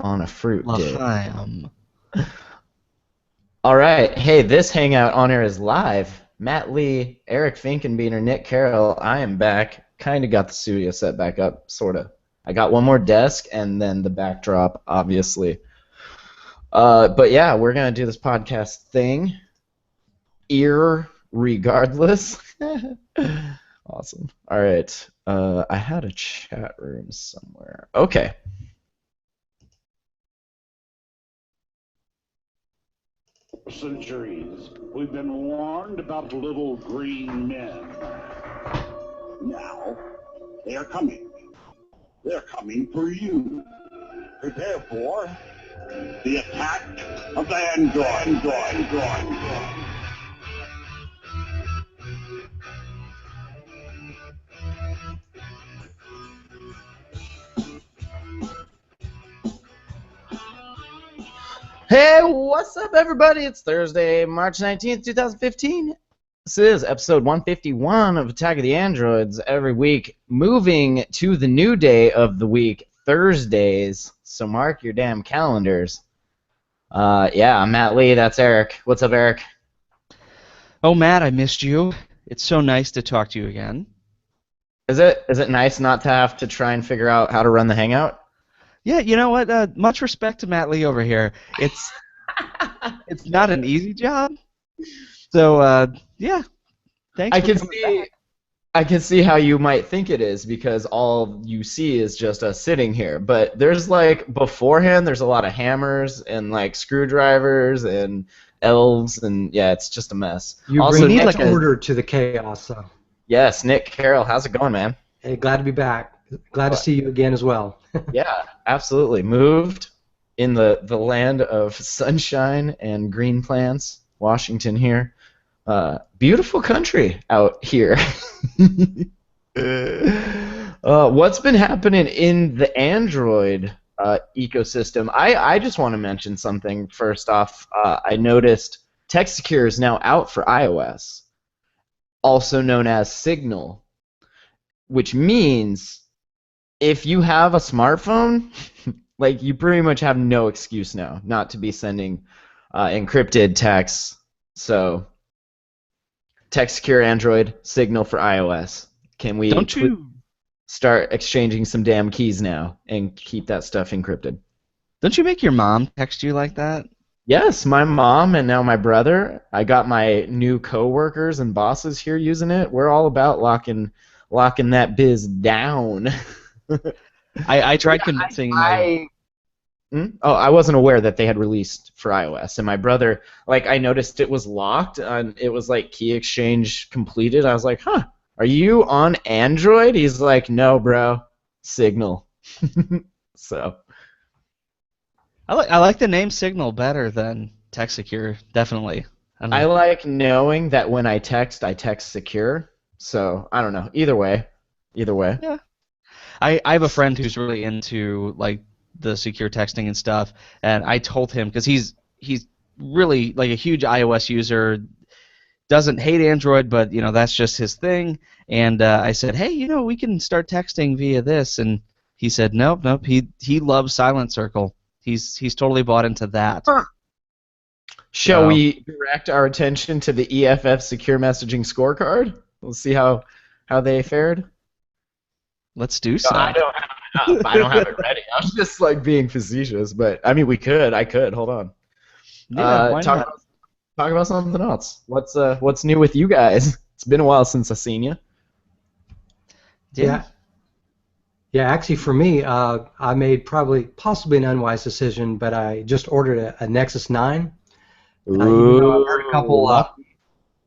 on a fruit dip. L'chaim. All right. Hey, this Hangout on air is live. Matt Lee, Eric Finkenbeaner, Nick Carroll. I am back. Kind of got the studio set back up, sort of. I got one more desk and then the backdrop, obviously. But yeah, we're going to do this podcast thing. Regardless. Awesome. All right. I had a chat room somewhere. Okay. Centuries, we've been warned about little green men. Now, they are coming. They're coming for you. Prepare for the attack of the android. Hey, what's up, everybody? It's Thursday, March 19th, 2015. This is episode 151 of Attack of the Androids. Every week, moving to the new day of the week, Thursdays. So mark your damn calendars. Yeah, I'm Matt Lee. That's Eric. What's up, Eric? Oh, Matt, I missed you. It's so nice to talk to you again. Is it nice not to have to try and figure out how to run the Hangout? Yeah, you know what? Much respect to Matt Lee over here. It's not an easy job. So yeah, thanks. I can see how you might think it is because all you see is just us sitting here. But there's beforehand, there's a lot of hammers and screwdrivers and elves and yeah, it's just a mess. You also, bring order to the chaos. So. Yes, Nick Carroll, how's it going, man? Hey, glad to be back. Glad to see you again as well. Yeah, absolutely. Moved in the land of sunshine and green plants, Washington here. Beautiful country out here. What's been happening in the Android ecosystem? I just want to mention something first off. I noticed TextSecure is now out for iOS, also known as Signal, which means if you have a smartphone, you pretty much have no excuse now not to be sending encrypted texts. So, TextSecure Android, Signal for iOS. Can we start exchanging some damn keys now and keep that stuff encrypted? Don't you make your mom text you like that? Yes, my mom and now my brother. I got my new coworkers and bosses here using it. We're all about locking that biz down. I tried convincing I wasn't aware that they had released for iOS, and my brother, I noticed it was locked and it was key exchange completed. I was like, huh, are you on Android? He's like, no, bro, Signal. So I like the name Signal better than TextSecure, definitely. I like knowing that when I text secure. So I don't know. Either way. Yeah. I have a friend who's really into the secure texting and stuff, and I told him because he's really a huge iOS user, doesn't hate Android, but that's just his thing. And I said, hey, we can start texting via this, and he said, nope. He loves Silent Circle. He's totally bought into that. Huh. Shall we direct our attention to the EFF secure messaging scorecard? We'll see how they fared. Let's do so. I don't have it ready. I was just being facetious, but I mean, I could. Hold on. Yeah, talk about something else. What's new with you guys? It's been a while since I've seen you. Yeah. Actually, for me, I made possibly an unwise decision, but I just ordered a Nexus 9. I've heard a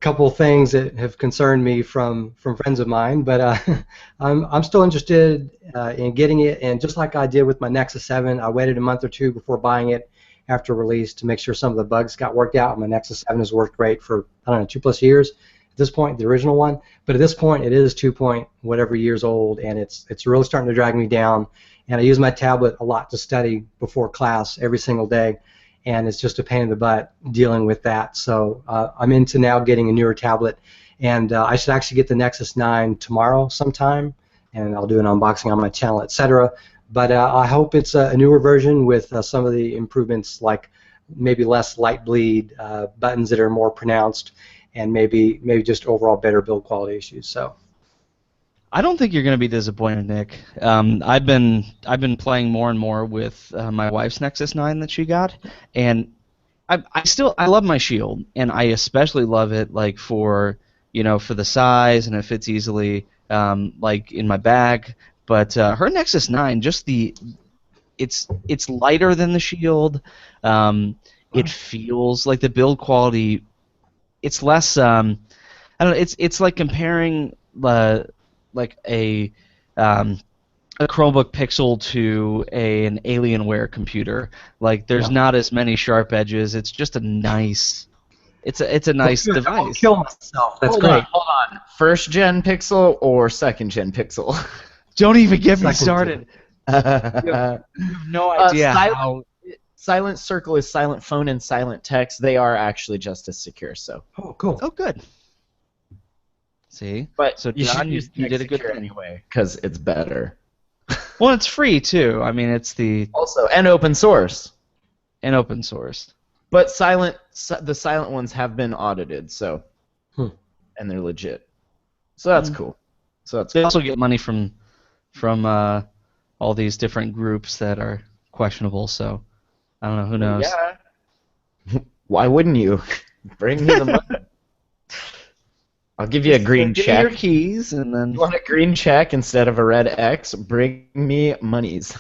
couple things that have concerned me from friends of mine, but I'm still interested in getting it. And just like I did with my Nexus 7, I waited a month or two before buying it after release to make sure some of the bugs got worked out. My Nexus 7 has worked great for 2+ years at this point, the original one. But at this point, it is 2-whatever years old, and it's really starting to drag me down. And I use my tablet a lot to study before class every single day. And it's just a pain in the butt dealing with that. So I'm into now getting a newer tablet, and I should actually get the Nexus 9 tomorrow sometime, and I'll do an unboxing on my channel, etc. But I hope it's a newer version with some of the improvements, like maybe less light bleed, buttons that are more pronounced, and maybe just overall better build quality issues. So. I don't think you're going to be disappointed, Nick. I've been playing more and more with my wife's Nexus 9 that she got, and I love my Shield, and I especially love it like for the size, and it fits easily like in my bag. But her Nexus 9, it's lighter than the Shield. It feels like the build quality. It's less. I don't know. It's like comparing like a Chromebook Pixel to an Alienware computer. Like there's not as many sharp edges. It's just a nice. It's a nice device. I'll kill myself. That's Hold great. on, hold on. First gen Pixel or second gen Pixel? Don't even get me Second started. You have no idea how. Silent Circle is silent phone and silent text. They are actually just as secure. So. Oh, cool. Oh, good. See, But so you John, should use you did a good Secure thing. anyway because it's better. Well, it's free too. I mean, it's Also, and open source. and open source. But the silent ones have been audited, so and they're legit. So that's cool. So that's They also get money from all these different groups that are questionable. So I don't know. Who knows? Yeah. Why wouldn't you? Bring me the money. I'll give you a green Give me check. your keys, and then You want a green check instead of a red X? Bring me monies.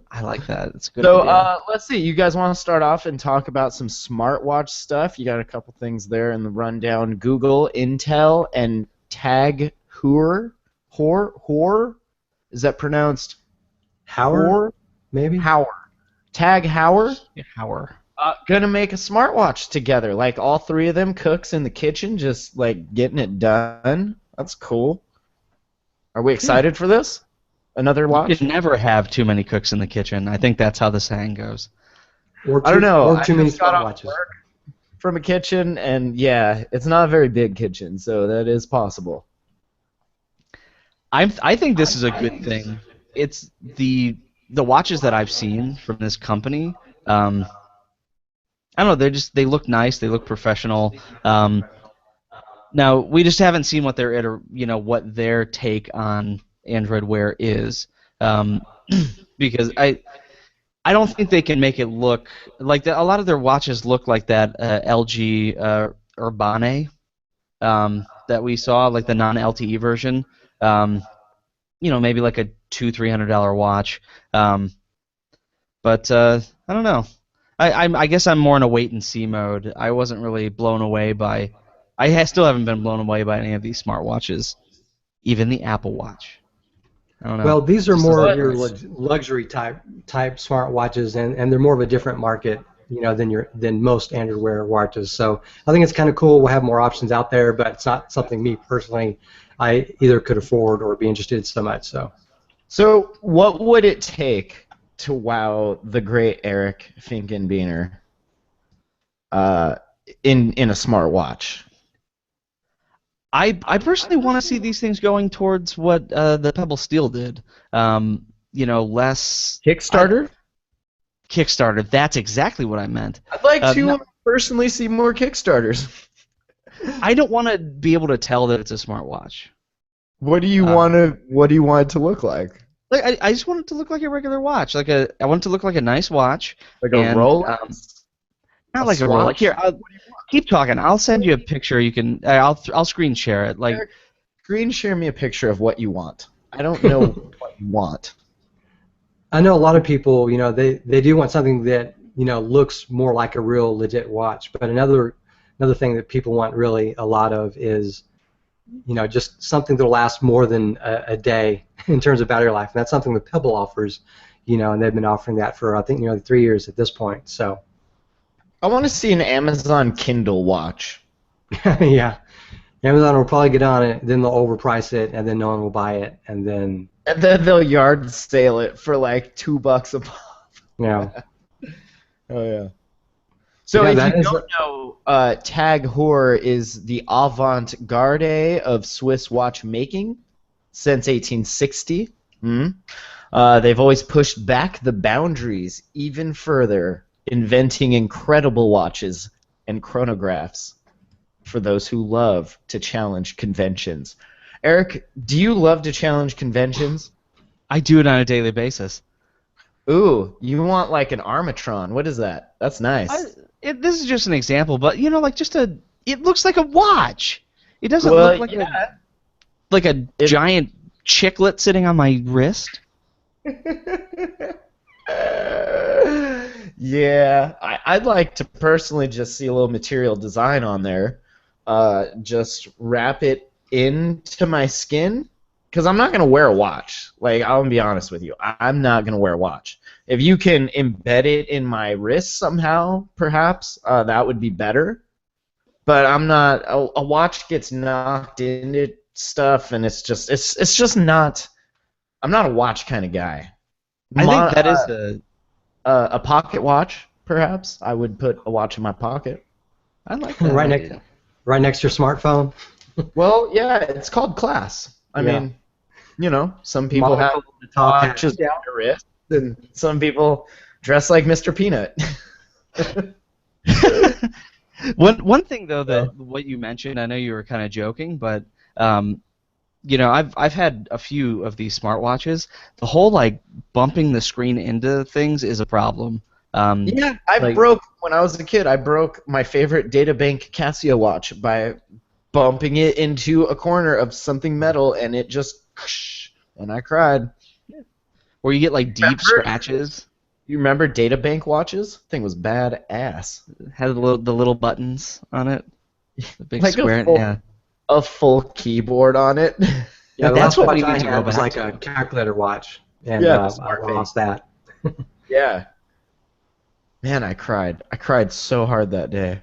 I like that. It's a good. So idea. let's see. You guys want to start off and talk about some smartwatch stuff? You got a couple things there in the rundown. Google, Intel, and Tag Heuer. Heuer? Is that pronounced Howard, Heuer? maybe? Heuer. Tag Heuer? Howard. Gonna make a smartwatch together. Like all three of them cooks in the kitchen, just like getting it done. That's cool. Are we excited for this? Another watch? You can never have too many cooks in the kitchen. I think that's how the saying goes. Or I don't know. Or I too many just got off smartwatches. work from a kitchen, and yeah, it's not a very big kitchen, so that is possible. I think this is a good thing. It's the watches that I've seen from this company. I don't know. They look nice. They look professional. Now we just haven't seen what what their take on Android Wear is, because I don't think they can make it look like that. A lot of their watches look like that LG Urbane that we saw, like the non-LTE version. Maybe like a $200-300 watch. But I don't know. I guess I'm more in a wait and see mode. I wasn't really blown away by. Still haven't been blown away by any of these smartwatches, even the Apple Watch. I don't know. Well, these are Just more as of your nice. luxury type smartwatches, and they're more of a different market, than most Android Wear watches. So I think it's kind of cool. We'll have more options out there, but it's not something me personally I either could afford or be interested in so much. So what would it take to wow the great Eric Finkenbeiner in a smartwatch? I personally want to see these things going towards what the Pebble Steel did. Less Kickstarter? Kickstarter. That's exactly what I meant. I'd like to no. personally see more Kickstarters. I don't want to be able to tell that it's a smartwatch. What do you want it to look like? Like I just want it to look like a regular watch. I want it to look like a nice watch. Like a And, Rolex? Not like a Rolex. Swatch? Here, keep talking. I'll send you a picture. You can. I'll screen share it. Like Eric, screen share me a picture of what you want. I don't know what you want. I know a lot of people, they do want something that looks more like a real legit watch. But another thing that people want really a lot of is just something that'll last more than a day in terms of battery life, and that's something that Pebble offers, and they've been offering that for I think 3 years at this point. So. I want to see an Amazon Kindle watch. Yeah, Amazon will probably get on it, then they'll overprice it, and then no one will buy it, and then. And then they'll yard sale it for like $2 a pop. Yeah. Oh yeah. So Yeah, if that you is don't know, Tag Heuer is the avant-garde of Swiss watchmaking since 1860. Hmm? They've always pushed back the boundaries even further, inventing incredible watches and chronographs for those who love to challenge conventions. Eric, do you love to challenge conventions? I do it on a daily basis. Ooh, you want like an Armatron. What is that? That's nice. This is just an example, but like just a. It looks like a watch. It doesn't Well, look like yeah. a giant chiclet sitting on my wrist. Yeah, I'd like to personally just see a little material design on there. Just wrap it into my skin, because I'm not gonna wear a watch. Like, I'll be honest with you, I'm not gonna wear a watch. If you can embed it in my wrist somehow, perhaps that would be better. But I'm not. A watch gets knocked into stuff, and it's just not. I'm not a watch kind of guy. I think that is the. A pocket watch, perhaps. I would put a watch in my pocket. I like that right idea. next to your smartphone. Well, yeah, it's called class. I mean, some people have Monocle at the top hat. watches down their wrist, and some people dress like Mr. Peanut. One thing though that what you mentioned, I know you were kind of joking, but I've had a few of these smartwatches. The whole like bumping the screen into things is a problem. Yeah, when I was a kid, I broke my favorite databank Casio watch by bumping it into a corner of something metal, and it just, and I cried. Where you get like deep scratches. You remember databank watches? Thing was badass. Had the little buttons on it. The big Like square. a full keyboard on it. Yeah, that's what we I need to go had was back like to. a calculator watch, and Yeah, I lost that. Yeah. Man, I cried. I cried so hard that day.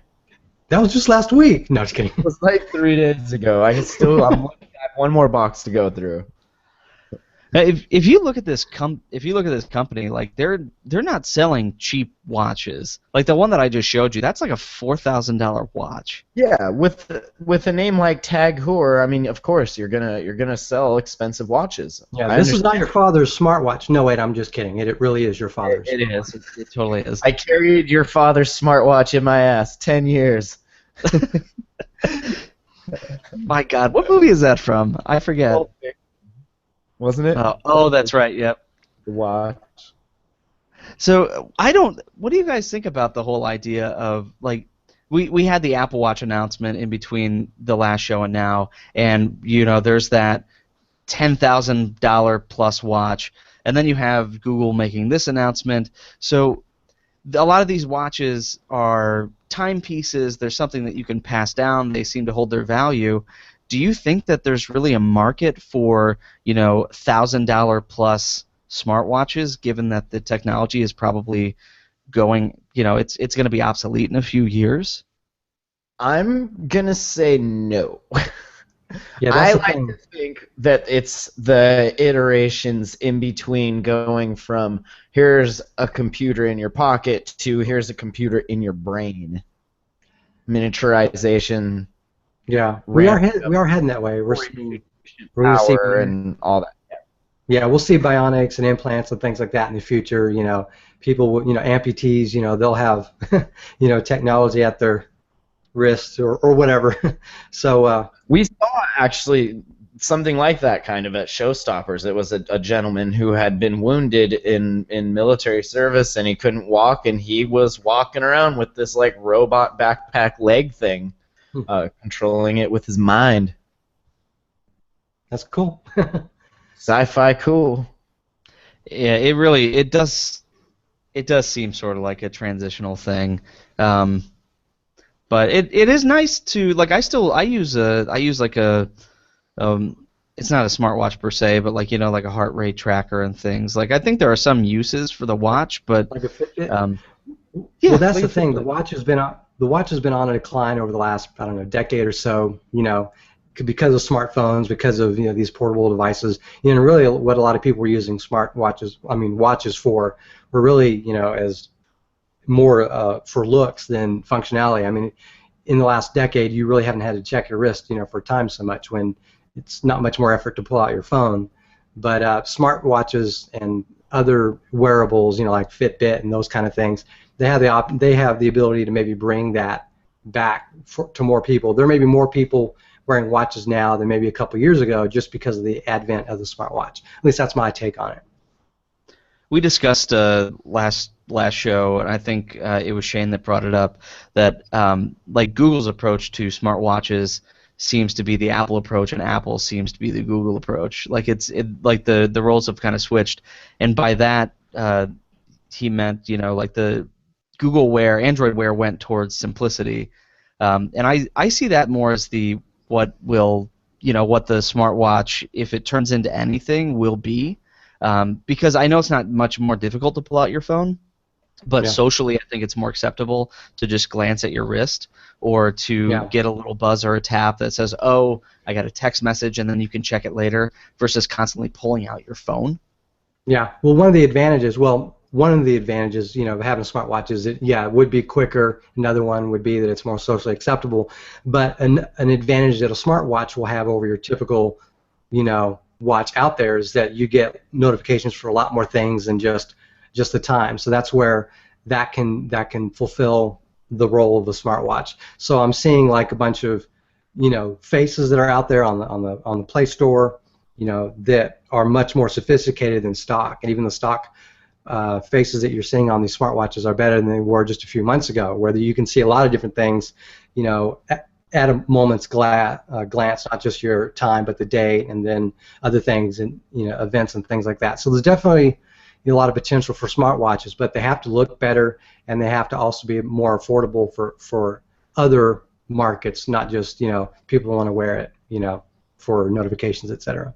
That was just last week. No, just kidding. It was like 3 days ago. I'm looking at one more box to go through. Now, if you look at this company, like they're not selling cheap watches. Like the one that I just showed you, that's like a $4,000 watch. Yeah, with a name like Tag Heuer, I mean, of course you're gonna sell expensive watches. Yeah, this is not your father's smartwatch. No, wait, I'm just kidding. It really is your father's. It is. It totally is. I carried your father's smartwatch in my ass 10 years. My God, what movie is that from? I forget. Wasn't it? Oh, that's right. Yep. The watch. So what do you guys think about the whole idea of like we had the Apple Watch announcement in between the last show and now, and there's that $10,000 plus watch, and then you have Google making this announcement. So a lot of these watches are timepieces. There's something that you can pass down. They seem to hold their value. Do you think that there's really a market for $1,000 plus smartwatches, given that the technology is probably going, it's going to be obsolete in a few years? I'm gonna say no. Yeah, I that's the like thing. to think that it's the iterations in between, going from here's a computer in your pocket to here's a computer in your brain. Miniaturization. Yeah, we are heading that way. We're gonna see Power and all that. Yeah, we'll see bionics and implants and things like that in the future. People, amputees, they'll have, technology at their wrists or whatever. So We saw actually something like that kind of at Showstoppers. It was a gentleman who had been wounded in military service, and he couldn't walk, and he was walking around with this like robot backpack leg thing, controlling it with his mind. that's cool. Sci-fi cool. Yeah, it does seem sort of like a transitional thing. But it is nice to like. I use like a it's not a smartwatch per se, but like like a heart rate tracker and things. Like I think there are some uses for the watch, but Like a Fitbit. Yeah, Well, that's like the a thing. Fitbit. The watch has been on a decline over the last, I don't know, decade or so. Because of smartphones, because of these portable devices. Really, what a lot of people were using watches for were really as more for looks than functionality. I mean, in the last decade, you really haven't had to check your wrist, for time so much when it's not much more effort to pull out your phone. But smartwatches and other wearables, like Fitbit and those kind of things, they have the ability to maybe bring that back to more people. There may be more people wearing watches now than maybe a couple years ago, just because of the advent of the smartwatch. At least that's my take on it. We discussed last show, and I think it was Shane that brought it up, that like Google's approach to smartwatches seems to be the Apple approach, and Apple seems to be the Google approach. Like like the roles have kind of switched, and by that he meant like the Google Wear, Android Wear went towards simplicity, and I see that more as what the smartwatch, if it turns into anything, will be. Because I know it's not much more difficult to pull out your phone, but socially I think it's more acceptable to just glance at your wrist or to get a little buzz or a tap that says, oh, I got a text message, and then you can check it later, versus constantly pulling out your phone. Yeah, well, one of the advantages of having a smartwatch is that, it would be quicker. Another one would be that it's more socially acceptable. But an advantage that a smartwatch will have over your typical, watch out there is that you get notifications for a lot more things than just the time. So that's where that can fulfill the role of the smartwatch. So I'm seeing like a bunch of faces that are out there on the Play Store, that are much more sophisticated than stock, and even the stock faces that you're seeing on these smartwatches are better than they were just a few months ago, where you can see a lot of different things, at a moment's glance, not just your time, but the date, and then other things, and events and things like that. So there's definitely a lot of potential for smartwatches, but they have to look better, and they have to also be more affordable for other markets, not just people who want to wear it, for notifications, etc.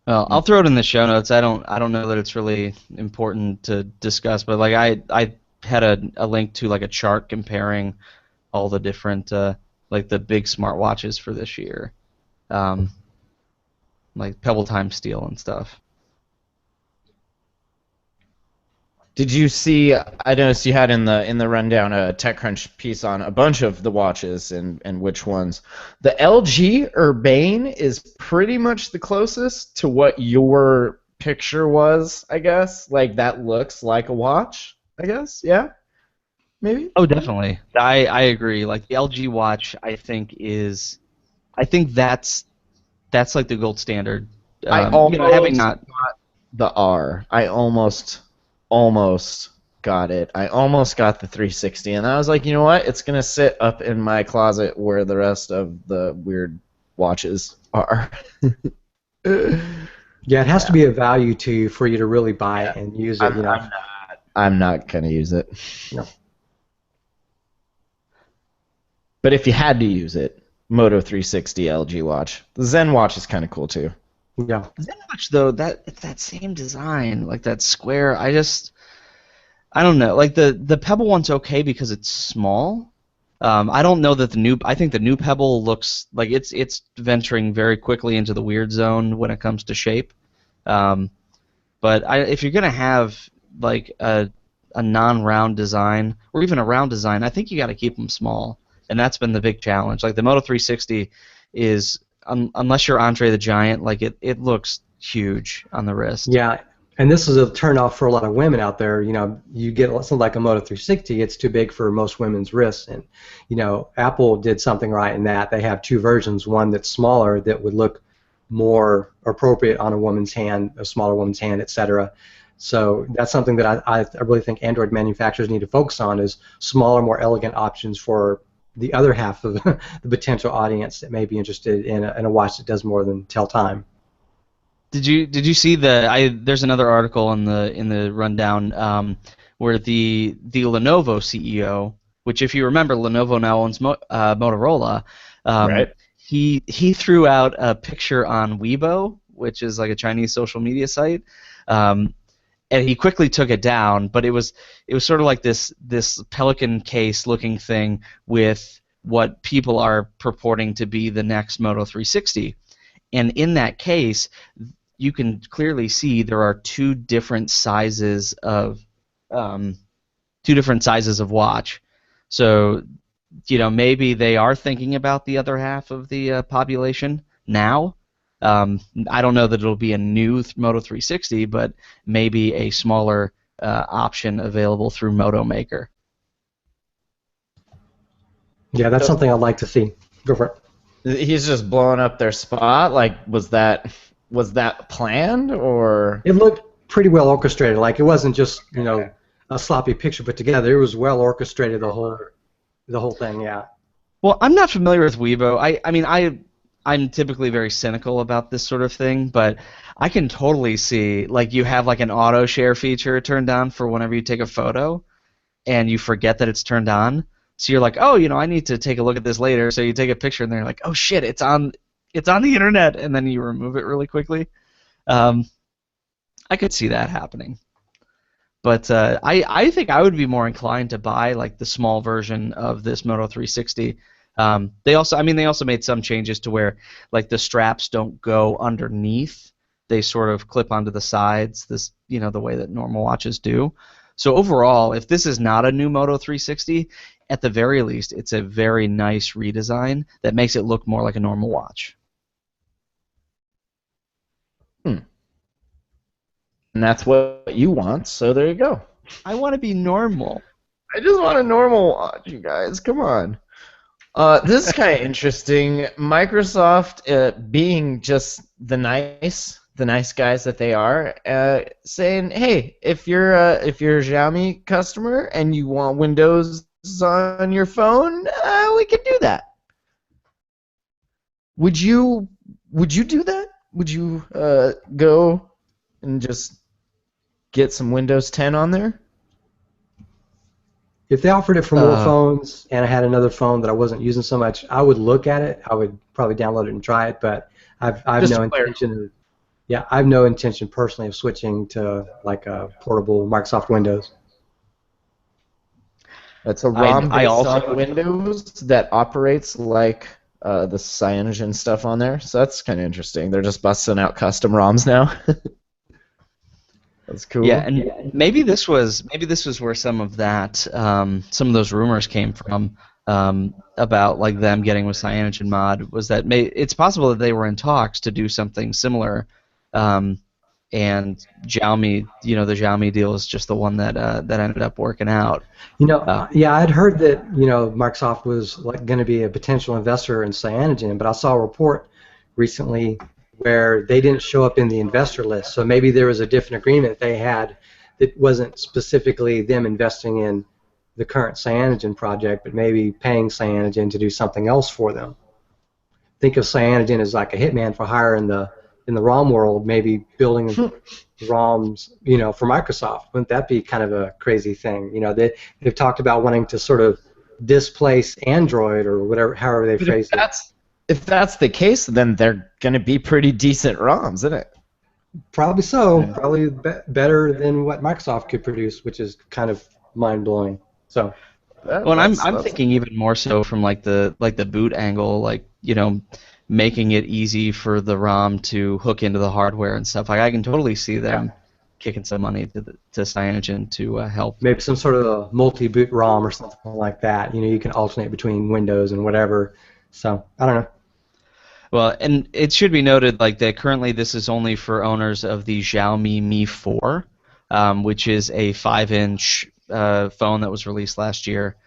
Well, I'll throw it in the show notes. I don't know that it's really important to discuss, but like I had a link to like a chart comparing all the different like the big smartwatches for this year, like Pebble Time Steel and stuff. Did you see? I noticed you had in the rundown a TechCrunch piece on a bunch of the watches and which ones. The LG Urbane is pretty much the closest to what your picture was, I guess. Like that looks like a watch, I guess. Yeah. Maybe? Oh, definitely. I agree. Like the LG watch, I think that's like the gold standard. I almost having not got the R. I almost got it. I almost got the 360, and I was like, you know what? It's gonna sit up in my closet where the rest of the weird watches are. Yeah, it has to be a value to you for you to really buy it and use it. I'm not gonna use it. No. But if you had to use it, Moto 360 LG watch. The Zen watch is kind of cool too. Yeah. Zen watch though, it's that same design, like that square. I don't know. Like the Pebble one's okay because it's small. I don't know that I think the new Pebble looks like it's venturing very quickly into the weird zone when it comes to shape. But if you're gonna have like a non-round design or even a round design, I think you got to keep them small. And that's been the big challenge. Like the Moto 360 is, unless you're Andre the Giant, like it looks huge on the wrist. Yeah, and this is a turnoff for a lot of women out there. You get something like a Moto 360, it's too big for most women's wrists. And, Apple did something right in that. They have two versions, one that's smaller that would look more appropriate on a woman's hand, a smaller woman's hand, etc. So that's something that I really think Android manufacturers need to focus on, is smaller, more elegant options for the other half of the potential audience that may be interested in a watch that does more than tell time. Did you see there's another article in the rundown where the Lenovo CEO, which if you remember, Lenovo now owns Motorola, right? He threw out a picture on Weibo, which is like a Chinese social media site, and he quickly took it down. But it was sort of like this pelican case looking thing with what people are purporting to be the next Moto 360, and in that case, you can clearly see there are two different sizes of watch. So, maybe they are thinking about the other half of the population now, I don't know that it'll be a new Moto 360, but maybe a smaller option available through Moto Maker. Yeah, that's something I'd like to see. Go for it. He's just blowing up their spot. Like, was that planned or? It looked pretty well orchestrated. Like it wasn't just a sloppy picture put together. It was well orchestrated. The whole thing. Yeah. Well, I'm not familiar with Weibo. I mean, I'm typically very cynical about this sort of thing, but I can totally see, like, you have like an auto share feature turned on for whenever you take a photo, and you forget that it's turned on. So you're like, oh, I need to take a look at this later. So you take a picture, and then you're like, oh shit, it's on the internet, and then you remove it really quickly. I could see that happening. But I think I would be more inclined to buy like the small version of this Moto 360. They also made some changes to where like the straps don't go underneath; they sort of clip onto the sides. The way that normal watches do. So overall, if this is not a new Moto 360, at the very least, it's a very nice redesign that makes it look more like a normal watch. And that's what you want, so there you go. I want to be normal. I just want a normal watch, you guys. Come on. This is kind of interesting. Microsoft, being just the nice guys that they are, saying, "Hey, if you're a Xiaomi customer and you want Windows on your phone, we can do that." Would you do that? Would you go and just get some Windows 10 on there? If they offered it for more phones and I had another phone that I wasn't using so much, I would look at it. I would probably download it and try it, but I've no intention. I have no intention personally of switching to like a portable Microsoft Windows. That's a ROM based on Windows that operates like the CyanogenMod stuff on there. So that's kind of interesting. They're just busting out custom ROMs now. That's cool. Yeah, and maybe this was where some of those rumors came from about like them getting with CyanogenMod, was that it's possible that they were in talks to do something similar, and Xiaomi, the Xiaomi deal is just the one that ended up working out. I'd heard that Microsoft was like going to be a potential investor in Cyanogen, but I saw a report recently where they didn't show up in the investor list. So maybe there was a different agreement they had that wasn't specifically them investing in the current Cyanogen project, but maybe paying Cyanogen to do something else for them. Think of Cyanogen as like a hitman for hire in the ROM world, maybe building ROMs, for Microsoft. Wouldn't that be kind of a crazy thing? They've talked about wanting to sort of displace Android or whatever, however they phrase it. If that's the case, then they're going to be pretty decent ROMs, isn't it? Probably so. Yeah. Probably better than what Microsoft could produce, which is kind of mind-blowing. So, I'm thinking even more so from like the boot angle, like making it easy for the ROM to hook into the hardware and stuff. Like I can totally see them kicking some money to Cyanogen to help. Maybe some sort of a multi-boot ROM or something like that. You can alternate between Windows and whatever. So I don't know. Well, and it should be noted like that currently this is only for owners of the Xiaomi Mi 4, which is a 5-inch phone that was released last year.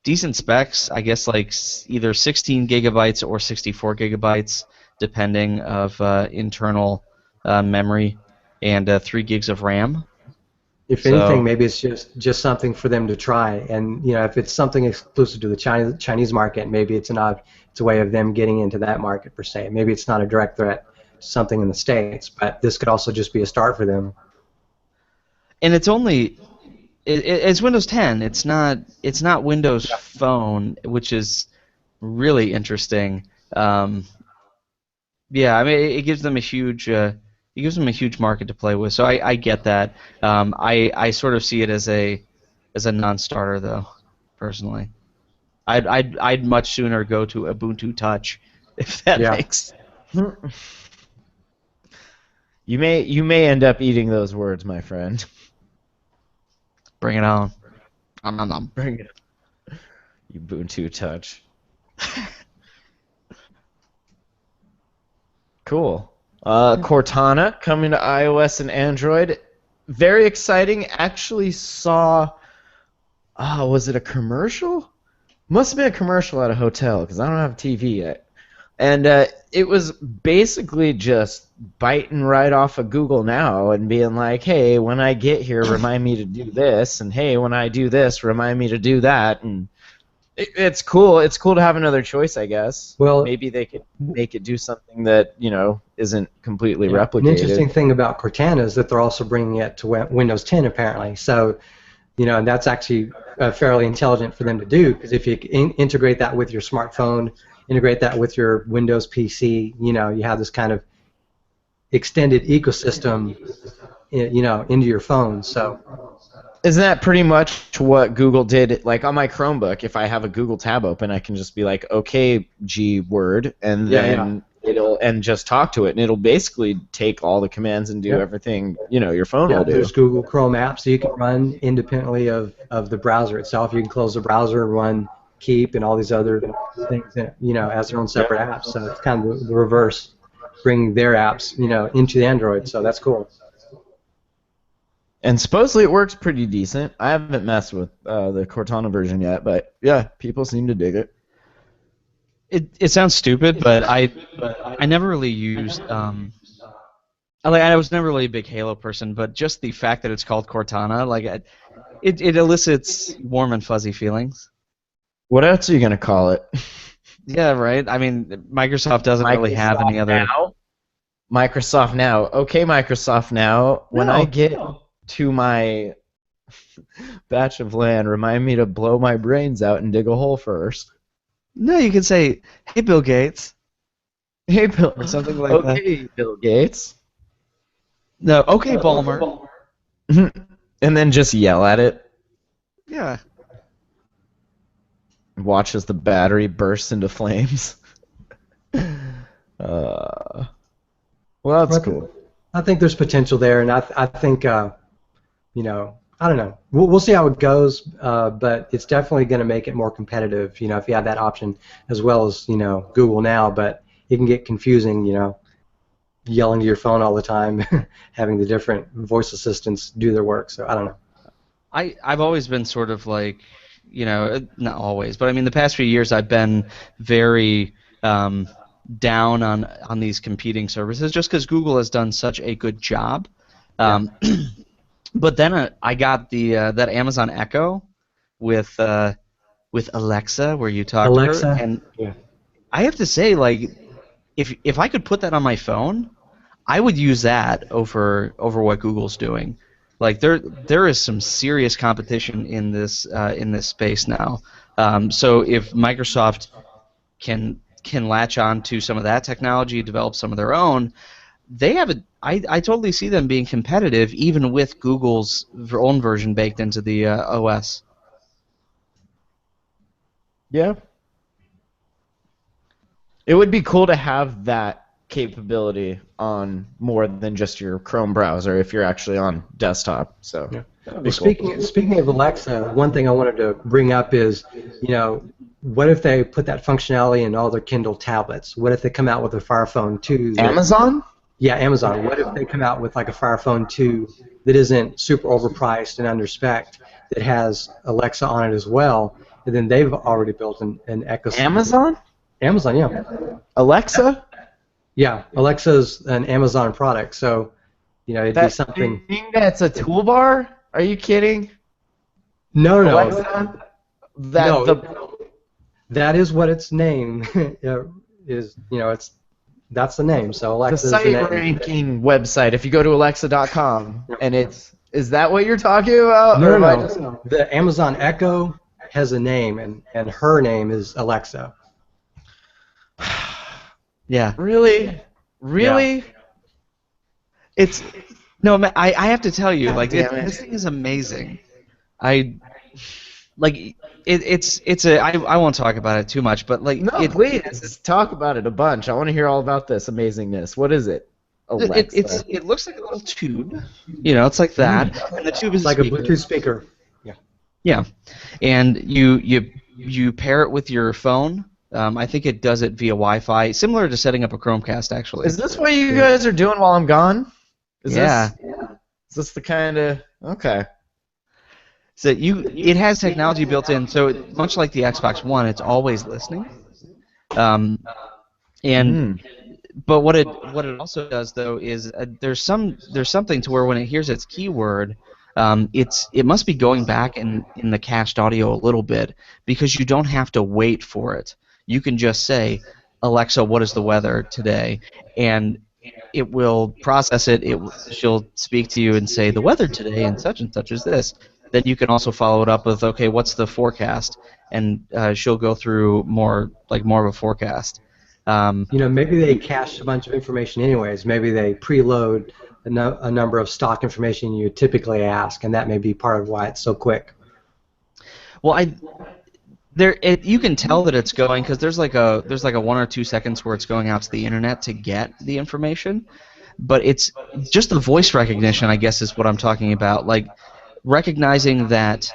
Decent specs, I guess, like either 16 gigabytes or 64 gigabytes, depending of internal memory, and 3 gigs of RAM. If anything, maybe it's just something for them to try, and if it's something exclusive to the Chinese market, maybe it's a way of them getting into that market per se. Maybe it's not a direct threat to something in the States, but this could also just be a start for them. And it's only it's Windows 10. It's not Windows Phone, which is really interesting. I mean, it gives them a huge market to play with. So I get that. I sort of see it as a non-starter though, personally. I'd much sooner go to Ubuntu Touch, if that makes. You may end up eating those words, my friend. Bring it on. Bring it. Ubuntu Touch. Cool. Cortana coming to iOS and Android. Very exciting. Actually saw. Was it a commercial? Must have been a commercial at a hotel because I don't have a TV yet. And it was basically just biting right off of Google Now and being like, hey, when I get here, remind me to do this. And hey, when I do this, remind me to do that. And it's cool. It's cool to have another choice, I guess. Well, maybe they could make it do something that, isn't completely An replicated. interesting thing about Cortana is that they're also bringing it to Windows 10 apparently. So, and that's actually fairly intelligent for them to do, because if you integrate that with your smartphone, integrate that with your Windows PC, you have this kind of extended ecosystem, into your phone. So. Isn't that pretty much what Google did? Like on my Chromebook, if I have a Google tab open, I can just be like, "Okay, G word," and then it'll just talk to it, and it'll basically take all the commands and do everything your phone will do. There's Google Chrome apps that you can run independently of the browser itself. You can close the browser and run Keep and all these other things, as their own separate apps. So it's kind of the reverse, bringing their apps, into the Android. So that's cool. And supposedly it works pretty decent. I haven't messed with the Cortana version yet, but yeah, people seem to dig it. It sounds stupid, but I never really used. I was never really a big Halo person, but just the fact that it's called Cortana, it elicits warm and fuzzy feelings. What else are you gonna call it? Yeah, right. I mean, Microsoft doesn't really have any other. Now? Microsoft Now. Okay, Microsoft Now. When I get to my batch of land, remind me to blow my brains out and dig a hole first. No, you can say, "Hey, Bill Gates." Hey, Bill. Or something like that. Okay, Bill Gates. No, okay, Ballmer. And then just yell at it. Yeah. Watch as the battery bursts into flames. Well, that's cool. I think there's potential there, and I think, I don't know. We'll see how it goes, but it's definitely going to make it more competitive, if you have that option, as well as, Google Now, but it can get confusing, yelling to your phone all the time, having the different voice assistants do their work, so I don't know. I've always been sort of like, not always, but I mean the past few years I've been very down on these competing services just because Google has done such a good job. But then I got that Amazon Echo with Alexa, where you talk to her, and I have to say, if I could put that on my phone, I would use that over what Google's doing. There is some serious competition in this space now. So if Microsoft can latch on to some of that technology, develop some of their own, they have I totally see them being competitive, even with Google's own version baked into the OS. Yeah. It would be cool to have that capability on more than just your Chrome browser if you're actually on desktop. So. Yeah. Well, speaking of Alexa, one thing I wanted to bring up is, what if they put that functionality in all their Kindle tablets? What if they come out with a Fire Phone 2? Amazon? Yeah, Amazon. What if they come out with like a Fire Phone 2 that isn't super overpriced and under-spec'd, that has Alexa on it as well, and then they've already built an ecosystem. Amazon? Amazon, yeah. Alexa? Yeah, Alexa's an Amazon product, so it'd be something. You think that's a toolbar? Are you kidding? No. Alexa? That is what its name is. That's the name. So Alexa is the name. The site ranking website. If you go to Alexa.com, and is that what you're talking about? No. The Amazon Echo has a name, and her name is Alexa. Yeah. Really? It's no. I have to tell you, this thing is amazing. I won't talk about it too much, but please just talk about it a bunch. I want to hear all about this amazingness. What is it? Alexa. It looks like a little tube. It's like that, and the tube is like a Bluetooth speaker. Yeah, and you pair it with your phone, I think it does it via Wi-Fi, similar to setting up a Chromecast, actually. Is this what you guys are doing while I'm gone? Yeah. Is this the kind of okay? So it has technology built in, so much like the Xbox One, it's always listening. And but what it also does though is there's something to where when it hears its keyword, it must be going back in the cached audio a little bit because you don't have to wait for it. You can just say, Alexa, what is the weather today? And it will process it. She'll speak to you and say the weather today and such is this. Then you can also follow it up with, okay, what's the forecast? And she'll go through more of a forecast. Maybe they cache a bunch of information anyways. Maybe they preload a number of stock information you typically ask, and that may be part of why it's so quick. Well, you can tell that it's going because there's like a 1 or 2 seconds where it's going out to the internet to get the information, but it's just the voice recognition, I guess, is what I'm talking about. Like recognizing that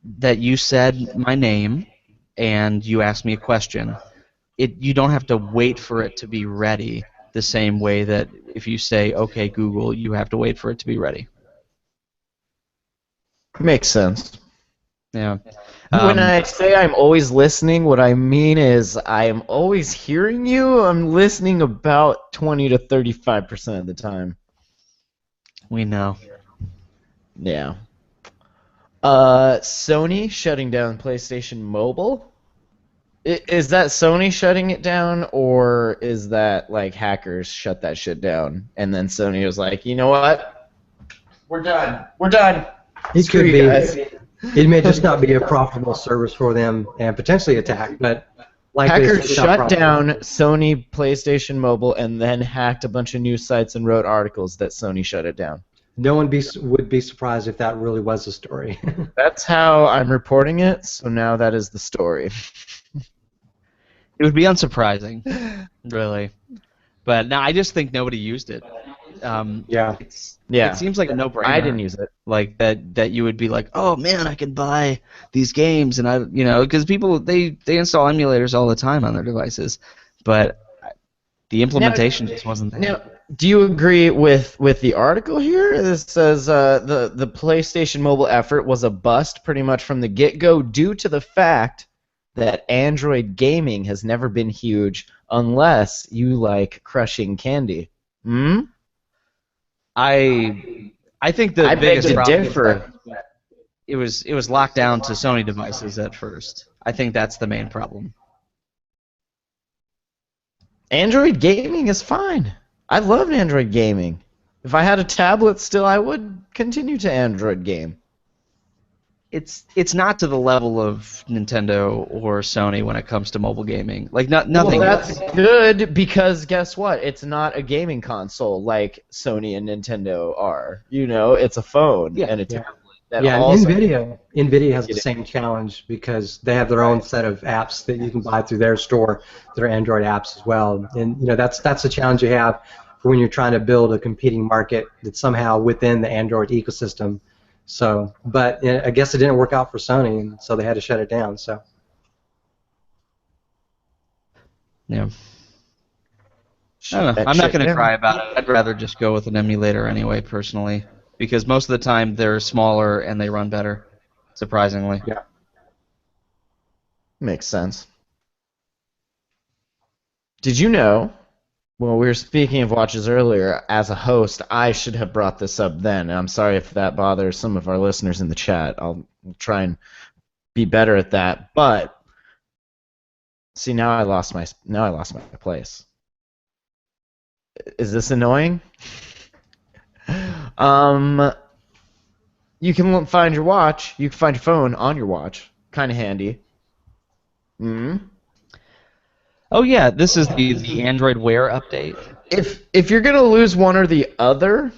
you said my name and you asked me a question. You don't have to wait for it to be ready the same way that if you say, okay, Google, you have to wait for it to be ready. Makes sense. Yeah. When I say I'm always listening, what I mean is I am always hearing you. I'm listening about 20 to 35% of the time. We know. Yeah. Sony shutting down PlayStation Mobile. Is that Sony shutting it down, or is that like hackers shut that shit down, and then Sony was like, you know what? We're done. It Screw could you be. guys. It may just not be a profitable service for them and potentially attacked, but like Hackers shut down Sony PlayStation Mobile and then hacked a bunch of news sites and wrote articles that Sony shut it down. No one would be surprised if that really was the story. That's how I'm reporting it, so now that is the story. It would be unsurprising, really. But no, I just think nobody used it. Yeah. It seems like a no-brainer. I didn't use it. Like that you would be like, oh man, I can buy these games, and because people they install emulators all the time on their devices, but the implementation just wasn't there. Now, do you agree with the article here? This says the PlayStation Mobile effort was a bust pretty much from the get-go due to the fact that Android gaming has never been huge unless you like crushing candy. I think the I beg biggest to problem differ. is that it was locked down to Sony devices at first. I think that's the main problem. Android gaming is fine. I love Android gaming. If I had a tablet still, I would continue to Android game. It's not to the level of Nintendo or Sony when it comes to mobile gaming. Like nothing. Well, that's good because guess what? It's not a gaming console like Sony and Nintendo are. It's a phone and a tablet. And NVIDIA has the same challenge because they have their own set of apps that you can buy through their store, their Android apps as well. And that's the challenge you have for when you're trying to build a competing market that's somehow within the Android ecosystem. So, but I guess it didn't work out for Sony, and so they had to shut it down. So, yeah. I don't know. I'm not going to cry about it. I'd rather just go with an emulator anyway, personally, because most of the time they're smaller and they run better, surprisingly. Yeah. Makes sense. Did you know? Well, we were speaking of watches earlier. As a host, I should have brought this up then. And I'm sorry if that bothers some of our listeners in the chat. I'll try and be better at that. But see, now I lost my place. Is this annoying? You can find your watch. You can find your phone on your watch. Kind of handy. Oh yeah, this is the Android Wear update. If you're gonna lose one or the other,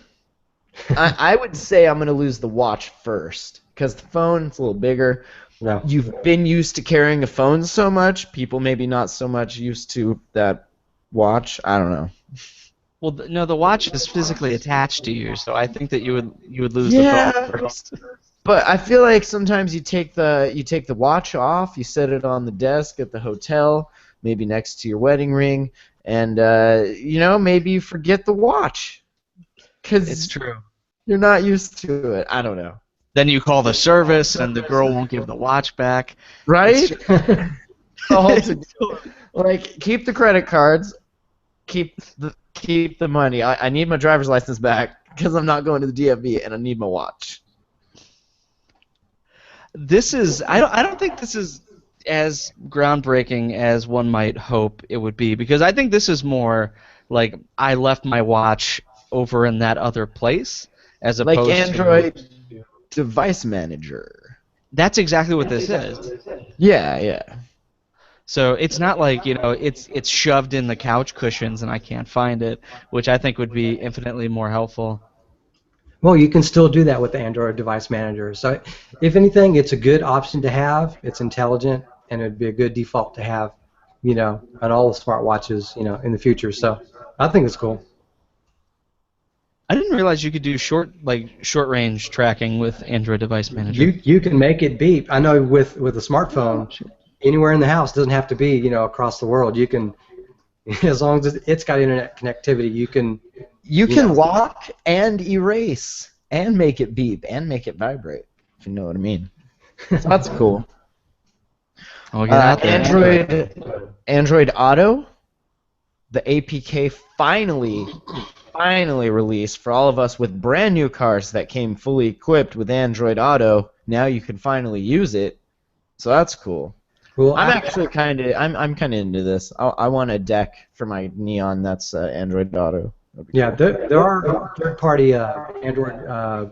I would say I'm gonna lose the watch first because the phone's a little bigger. Yeah. You've been used to carrying a phone so much. People maybe not so much used to that watch. I don't know. Well, no, the watch is physically attached to you, so I think that you would lose the phone first. But I feel like sometimes you take the watch off, you set it on the desk at the hotel, maybe next to your wedding ring, and maybe you forget the watch because It's true. you're not used to it. I don't know. Then you call the service, and the girl won't give the watch back. Right? It's All to- like keep the credit cards, keep the money. I need my driver's license back because I'm not going to the DMV, and I need my watch. I don't think this is as groundbreaking as one might hope it would be, because I think this is more like I left my watch over in that other place, as Like opposed Android to... Device Manager. That's exactly what this is. Yeah. So it's not like, it's shoved in the couch cushions and I can't find it, which I think would be infinitely more helpful. Well, you can still do that with the Android Device Manager. So, if anything, it's a good option to have. It's intelligent, and it'd be a good default to have, on all the smartwatches, in the future. So, I think it's cool. I didn't realize you could do short range tracking with Android Device Manager. You can make it beep. I know with a smartphone, anywhere in the house, doesn't have to be across the world. You can, as long as it's got internet connectivity, you can. You can lock and erase and make it beep and make it vibrate, if you know what I mean. So that's cool. Oh, get out there. Android Auto, the APK finally released for all of us with brand new cars that came fully equipped with Android Auto. Now you can finally use it, so that's cool. Well, I'm actually kind of into this. I want a deck for my Neon that's Android Auto. Yeah, there are third-party Android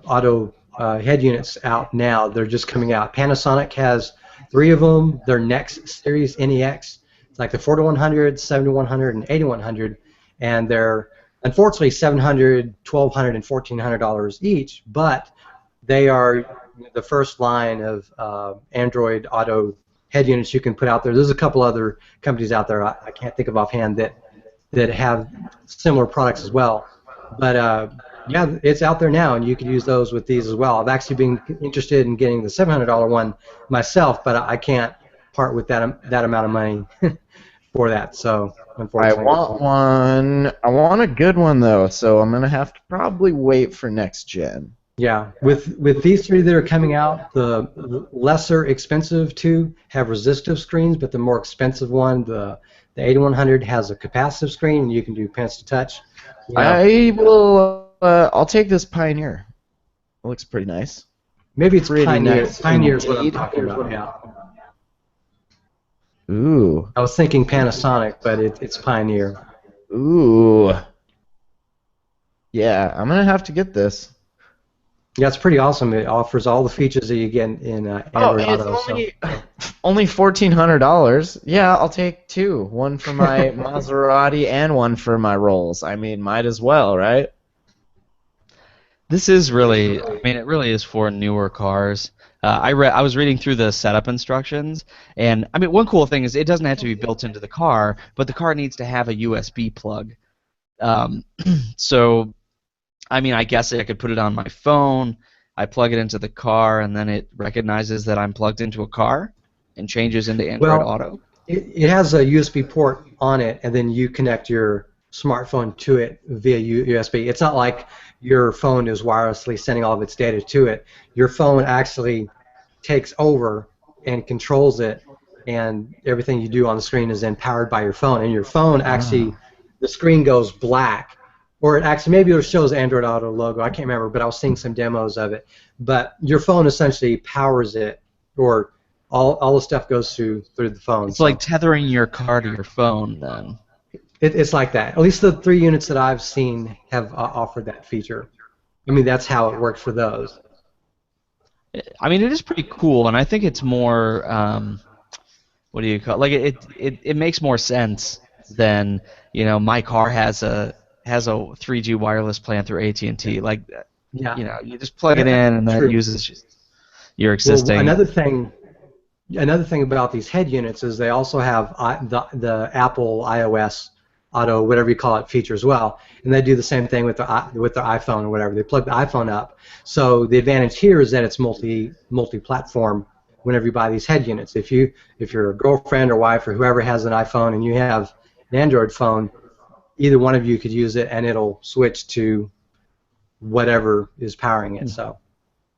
Auto head units out now. They're just coming out. Panasonic has 3 of them. Their next series, NEX, it's like the 4100, 7100, and 8100, and they're unfortunately $700, $1,200, and $1,400 each. But they are the first line of Android Auto head units you can put out there. There's a couple other companies out there I can't think of offhand that have similar products as well. But yeah, it's out there now, and you can use those with these as well. I've actually been interested in getting the $700 one myself, but I can't part with that amount of money for that. So unfortunately, I want one. I want a good one though, so I'm gonna have to probably wait for next gen. Yeah, with these 3 that are coming out, the lesser expensive 2 have resistive screens, but the more expensive one, the 8100 has a capacitive screen, and you can do pinch to touch. I will. I'll take this Pioneer. It looks pretty nice. Maybe it's Pretty Pioneer. nice. Pioneer is what I'm talking about. Yeah. Ooh. I was thinking Panasonic, but it's Pioneer. Ooh. Yeah, I'm gonna have to get this. Yeah, it's pretty awesome. It offers all the features that you get in Android Auto. Only $1,400. Yeah, I'll take 2. One for my Maserati and one for my Rolls. I mean, might as well, right? This is really, it really is for newer cars. I was reading through the setup instructions, and one cool thing is it doesn't have to be built into the car, but the car needs to have a USB plug. So, I guess I could put it on my phone, I plug it into the car, and then it recognizes that I'm plugged into a car and changes into Android Auto. It has a USB port on it, and then you connect your smartphone to it via USB. It's not like your phone is wirelessly sending all of its data to it. Your phone actually takes over and controls it, and everything you do on the screen is then powered by your phone. And your phone actually, the screen goes black. Or it actually, maybe it shows Android Auto logo. I can't remember, but I was seeing some demos of it. But your phone essentially powers it, or all the stuff goes through the phone. It's like tethering your car to your phone, then. It's like that. At least the 3 units that I've seen have offered that feature. That's how it works for those. It is pretty cool, and I think it's more, what do you call it? It makes more sense than, my car has a 3G wireless plan through AT&T. Yeah. You just plug it in, and that uses your existing. Well, another thing about these head units is they also have the Apple iOS auto, whatever you call it, feature as well. And they do the same thing with their iPhone or whatever. They plug the iPhone up. So the advantage here is that it's multi-platform whenever you buy these head units. If you're a girlfriend or wife or whoever has an iPhone and you have an Android phone, either one of you could use it and it'll switch to whatever is powering it. So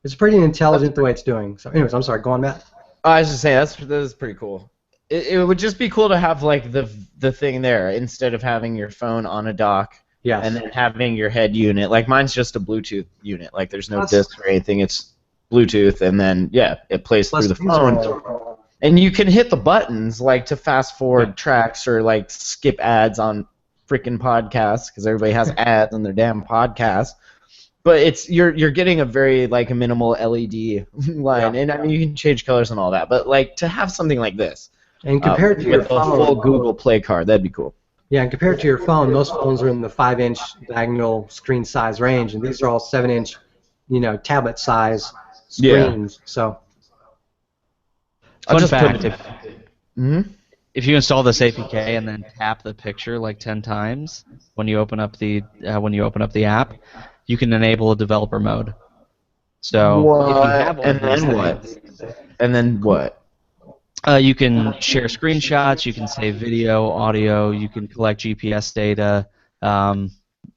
it's pretty intelligent the way it's doing. So anyways, I'm sorry, go on, Matt. I was just saying that's pretty cool. It would just be cool to have like the thing there instead of having your phone on a dock. Yes. And then having your head unit. Like mine's just a Bluetooth unit. Like there's no disc or anything. It's Bluetooth, and then it plays through the phone. And you can hit the buttons like to fast forward tracks or like skip ads on freaking podcasts because everybody has ads on their damn podcasts. But you're getting a very like a minimal LED line, and I mean you can change colors and all that. But like to have something like this, and compared to your with a full Google Play card, that'd be cool. Yeah, and compared to your phone, most phones are in the 5-inch diagonal screen size range, and these are all 7-inch, tablet size screens. So, fun fact: if you install this APK and then tap the picture like 10 times when you open up the app, you can enable a developer mode. So if you have one and then what? You can share screenshots, you can save video, audio, you can collect GPS data.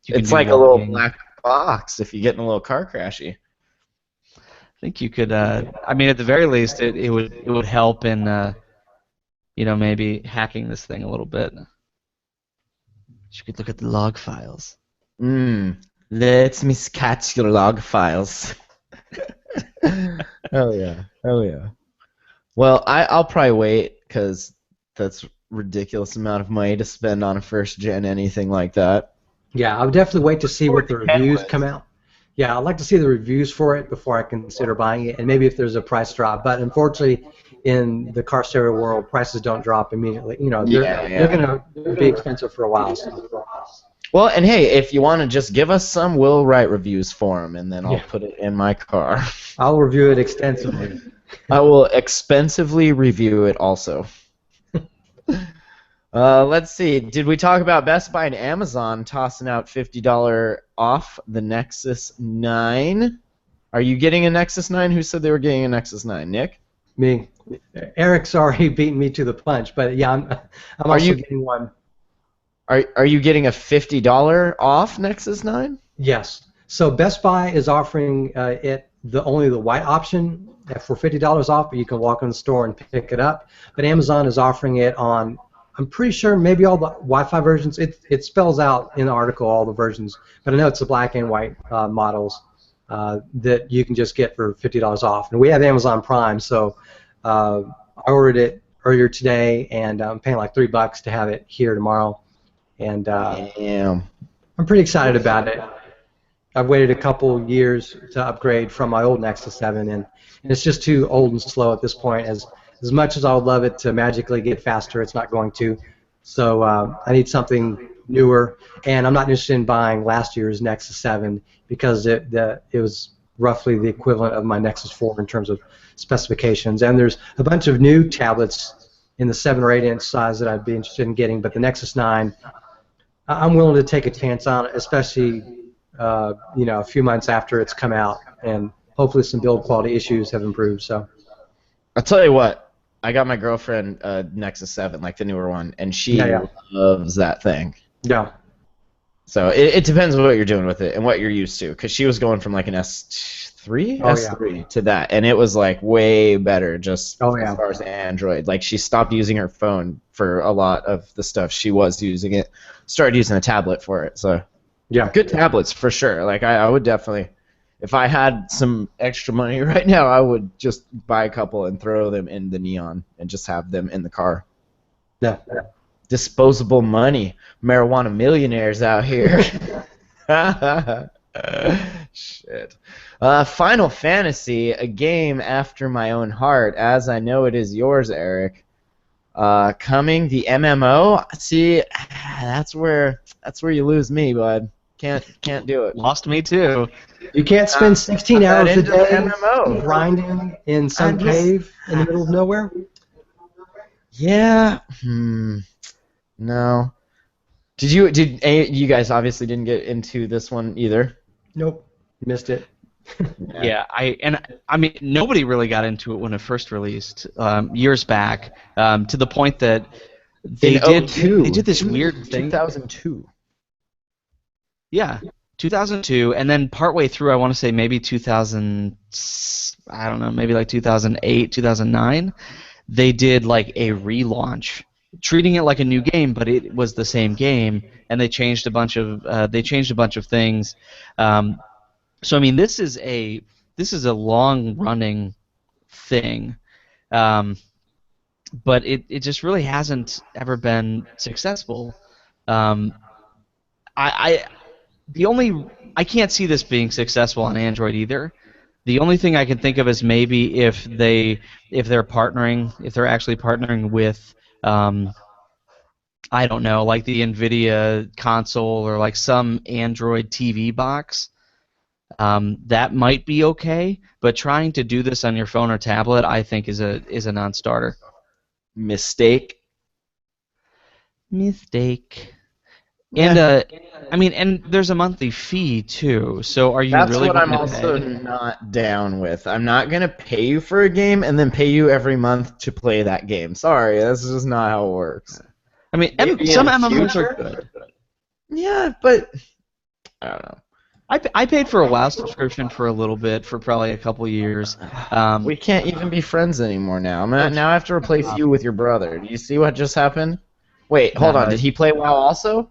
It's like a little black box if you get in a little car crashy. I think you could. I mean, at the very least, it would help in maybe hacking this thing a little bit. You could look at the log files. Let me catch your log files. Hell yeah. Well, I'll probably wait because that's a ridiculous amount of money to spend on a first-gen anything like that. Yeah, I would definitely wait to see what the reviews come out. Yeah, I'd like to see the reviews for it before I consider buying it, and maybe if there's a price drop. But unfortunately, in the car stereo world, prices don't drop immediately. They're going to be expensive for a while. So. Well, and hey, if you want to just give us some, we'll write reviews for them, and then I'll put it in my car. I'll review it extensively. I will expensively review it also. Let's see. Did we talk about Best Buy and Amazon tossing out $50 off the Nexus 9? Are you getting a Nexus 9? Who said they were getting a Nexus 9? Nick? Me. Eric's already beaten me to the punch, but yeah, I'm also getting one. Are you getting a $50 off Nexus 9? Yes. So Best Buy is offering only the white option for $50 off, but you can walk in the store and pick it up. But Amazon is offering it on, I'm pretty sure, maybe all the Wi-Fi versions. It spells out in the article all the versions, but I know it's the black and white models that you can just get for $50 off. And we have Amazon Prime, so I ordered it earlier today, and I'm paying like $3 to have it here tomorrow. And I'm pretty excited about it. I've waited a couple years to upgrade from my old Nexus 7, and it's just too old and slow at this point. As much as I would love it to magically get faster, it's not going to. So I need something newer, and I'm not interested in buying last year's Nexus 7 because it was roughly the equivalent of my Nexus 4 in terms of specifications. And there's a bunch of new tablets in the 7 or 8 inch size that I'd be interested in getting, but the Nexus 9, I'm willing to take a chance on it, especially a few months after it's come out, and hopefully some build quality issues have improved. So, I'll tell you what, I got my girlfriend Nexus 7, like the newer one, and she loves that thing. Yeah. So it depends on what you're doing with it and what you're used to, because she was going from like an S3 to that, and it was like way better just as far as Android. Like she stopped using her phone for a lot of the stuff she was using it, started using a tablet for it. So yeah, good tablets for sure. Like I would definitely, if I had some extra money right now, I would just buy a couple and throw them in the Neon and just have them in the car. Yeah. Disposable money, marijuana millionaires out here. Shit. Final Fantasy, a game after my own heart, as I know it is yours, Eric. Coming, the MMO. See, that's where you lose me, bud. Can't do it. Lost me too. You can't spend 16 hours a day grinding in some cave in the middle of nowhere. Yeah. No. You guys obviously didn't get into this one either? Nope, missed it. Yeah, I mean nobody really got into it when it first released years back, to the point that they did this weird thing. 2002. Yeah, 2002, and then partway through, I want to say maybe 2000, I don't know, maybe like 2008, 2009, they did like a relaunch, treating it like a new game, but it was the same game, and they changed a bunch of things. So I mean, this is a long running thing, but it just really hasn't ever been successful. Um, I I can't see this being successful on Android either. The only thing I can think of is maybe if they're actually partnering with I don't know, like the NVIDIA console or like some Android TV box. That might be okay, but trying to do this on your phone or tablet, I think, is a non-starter. Mistake. And I mean, and there's a monthly fee too. So are you That's really what going I'm to also pay? not down with. I'm not gonna pay you for a game and then pay you every month to play that game. Sorry, that's just not how it works. I mean, Maybe some in the MMOs future? are good. Yeah, but I don't know. I paid for a WoW subscription for a little bit, for probably a couple years. We can't even be friends anymore now. Now I have to replace you with your brother. Do you see what just happened? Wait, hold on. Did he play WoW also?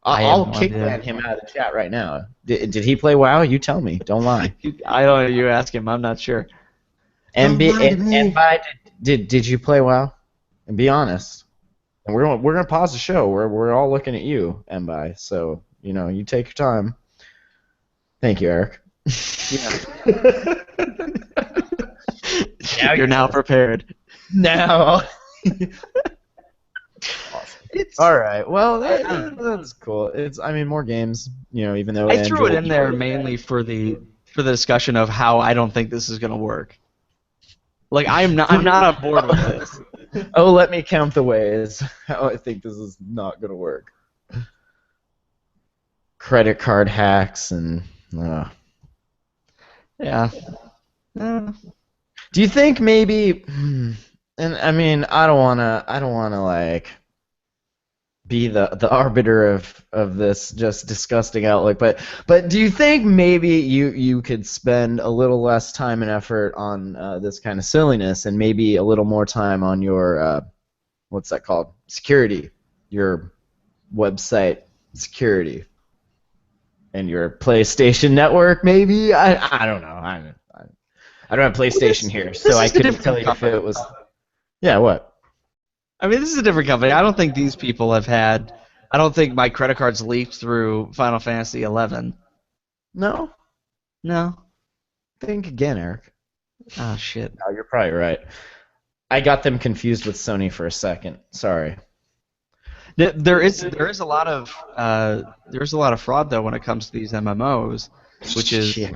I have I'll no kickban idea. him out of the chat right now. Did he play WoW? You tell me. Don't lie. I don't know. You ask him. I'm not sure. And Don't lie to me. by did you play WoW? And be honest. And we're gonna pause the show. We're all looking at you, Mbai. So you take your time. Thank you, Eric. You're now prepared. Now. All right. Well, that's cool. More games. Even though I threw it in Android- there mainly for the discussion of how I don't think this is going to work. Like I'm not on board with this. Oh, let me count the ways how I think this is not gonna work. Credit card hacks and. Yeah. Do you think maybe? And I mean, I don't wanna like be the arbiter of this just disgusting outlook, but do you think maybe you could spend a little less time and effort on this kind of silliness and maybe a little more time on your what's that called? Security, your website security, and your PlayStation Network maybe? I don't know. I don't have PlayStation here, so I couldn't tell you if it was. Yeah, what? I mean, this is a different company. I don't think these people have had. I don't think my credit card's leaked through Final Fantasy XI. No? No. Think again, Eric. Oh shit. No, you're probably right. I got them confused with Sony for a second. Sorry. There is a lot of fraud though when it comes to these MMOs, which is Shit.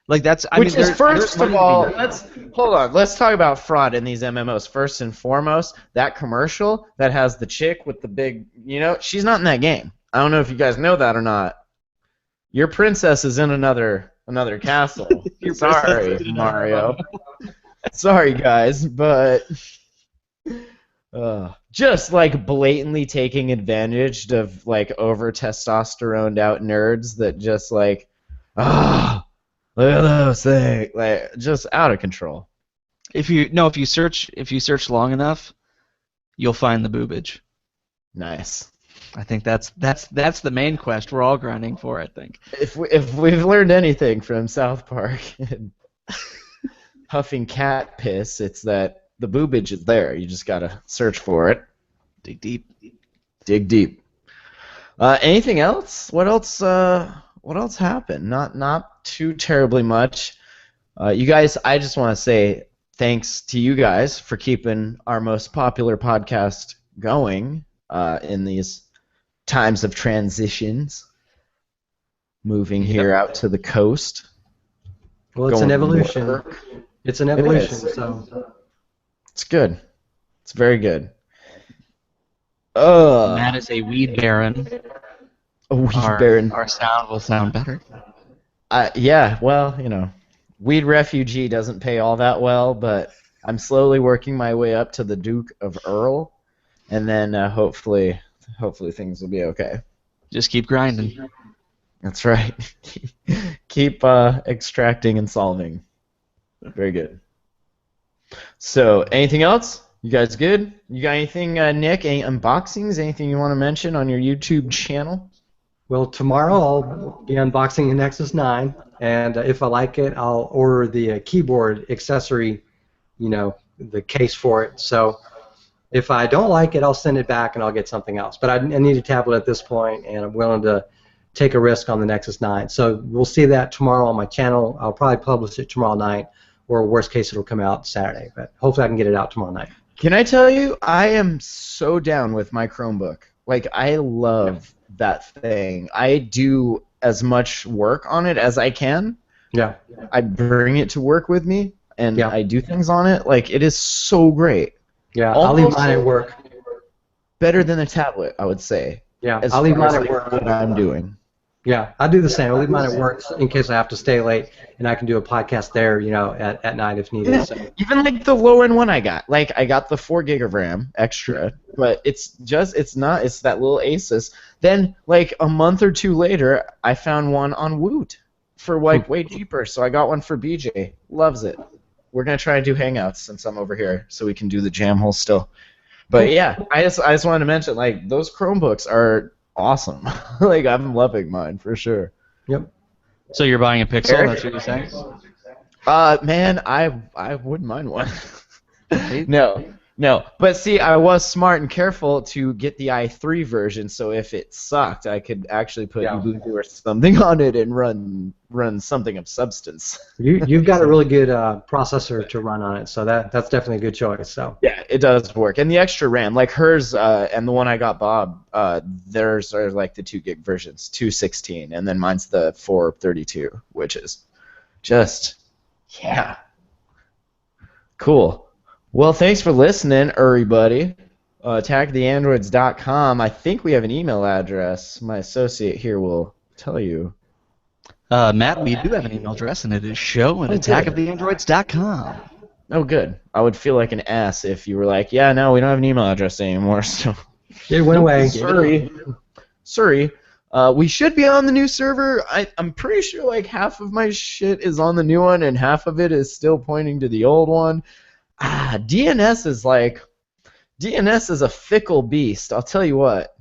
like that's. Which is there's first money of to be all, made. hold on. Let's talk about fraud in these MMOs. First and foremost, that commercial that has the chick with the big, she's not in that game. I don't know if you guys know that or not. Your princess is in another castle. Sorry, Mario. Sorry, guys, but just like blatantly taking advantage of like over testosteroned out nerds that just like, look at those things, like just out of control. If you search long enough, you'll find the boobage. Nice. I think that's the main quest we're all grinding for. I think. If we've learned anything from South Park and huffing cat piss, it's that the boobage is there. You just gotta search for it. Dig deep. Dig deep. Anything else? What else? What else happened? Not too terribly much. You guys, I just want to say thanks to you guys for keeping our most popular podcast going in these times of transitions. Moving here out to the coast. Well, it's Going an to evolution. work. It's an evolution. is. So It's good. It's very good. Matt is a weed baron. A weed Our, baron. our sound will sound better. Yeah, well, weed refugee doesn't pay all that well, but I'm slowly working my way up to the Duke of Earl, and then hopefully things will be okay. Just keep grinding. That's right. Keep extracting and solving. Very good. So, anything else? You guys good? You got anything, Nick? Any unboxings? Anything you want to mention on your YouTube channel? Well, tomorrow I'll be unboxing the Nexus 9, and if I like it, I'll order the keyboard accessory, the case for it. So if I don't like it, I'll send it back and I'll get something else. But I need a tablet at this point, and I'm willing to take a risk on the Nexus 9. So we'll see that tomorrow on my channel. I'll probably publish it tomorrow night, or worst case, it'll come out Saturday. But hopefully I can get it out tomorrow night. Can I tell you, I am so down with my Chromebook. Like, I love that thing. I do as much work on it as I can. Yeah. I bring it to work with me, and I do things on it. Like, it is so great. Yeah, I'll leave mine at work. Better than a tablet, I would say. Yeah, I'll leave mine at like, work. What I'm doing. Yeah, I do the same. I'll leave mine at work in case I have to stay late, and I can do a podcast there, at night if needed. Yeah, so. even like the low end one I got. Like, I got the 4 gig of RAM extra, but it's that little Asus. Then, like, a month or two later, I found one on Woot for like way cheaper. So I got one for BJ. Loves it. We're gonna try to do hangouts since I'm over here, so we can do the jam hole still. But yeah, I just wanted to mention, like, those Chromebooks are awesome. Like, I'm loving mine for sure. Yep. So you're buying a Pixel? Eric? That's what you're saying? Man, I wouldn't mind one. No. But see, I was smart and careful to get the i3 version, so if it sucked, I could actually put Ubuntu or something on it and run something of substance. You've got a really good processor to run on it, so that's definitely a good choice. So. Yeah, it does work. And the extra RAM, like hers and the one I got Bob, theirs are like the 2 gig versions, 216, and then mine's the 432, which is just, yeah. Cool. Well, thanks for listening, everybody. Attacktheandroids.com. I think we have an email address. My associate here will tell you. Matt, we do have an email address, and it is show@attackoftheandroids.com. Oh, good. I would feel like an ass if you were like, yeah, no, we don't have an email address anymore. So it went away. Sorry. We should be on the new server. I'm pretty sure like half of my shit is on the new one, and half of it is still pointing to the old one. DNS is a fickle beast. I'll tell you what.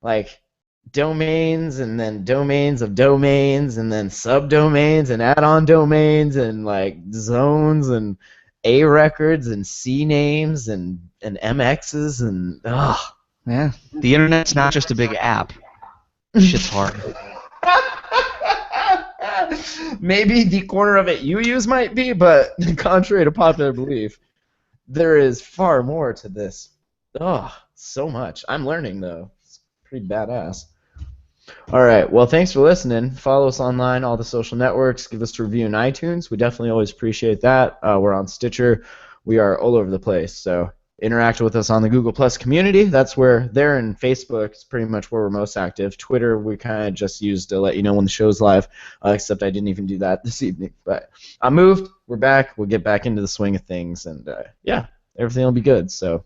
Like, domains and then domains of domains and then subdomains and add-on domains and like zones and A records and C names and MXs and yeah. The internet's not just a big app. Shit's hard. Maybe the corner of it you use might be, but contrary to popular belief, there is far more to this. So much. I'm learning, though. It's pretty badass. All right. Well, thanks for listening. Follow us online, all the social networks. Give us a review in iTunes. We definitely always appreciate that. We're on Stitcher. We are all over the place. So interact with us on the Google Plus community. That's where there, and Facebook is pretty much where we're most active. Twitter we kind of just use to let you know when the show's live, except I didn't even do that this evening. But I moved. We're back. We'll get back into the swing of things, and yeah, everything will be good. So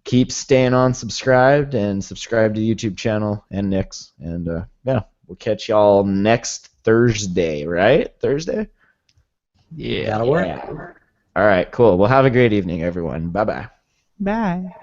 keep staying on subscribed, and subscribe to the YouTube channel and Nick's. And yeah, we'll catch y'all next Thursday, right? Thursday? Yeah. That'll work. All right, cool. Well, have a great evening, everyone. Bye-bye. Bye.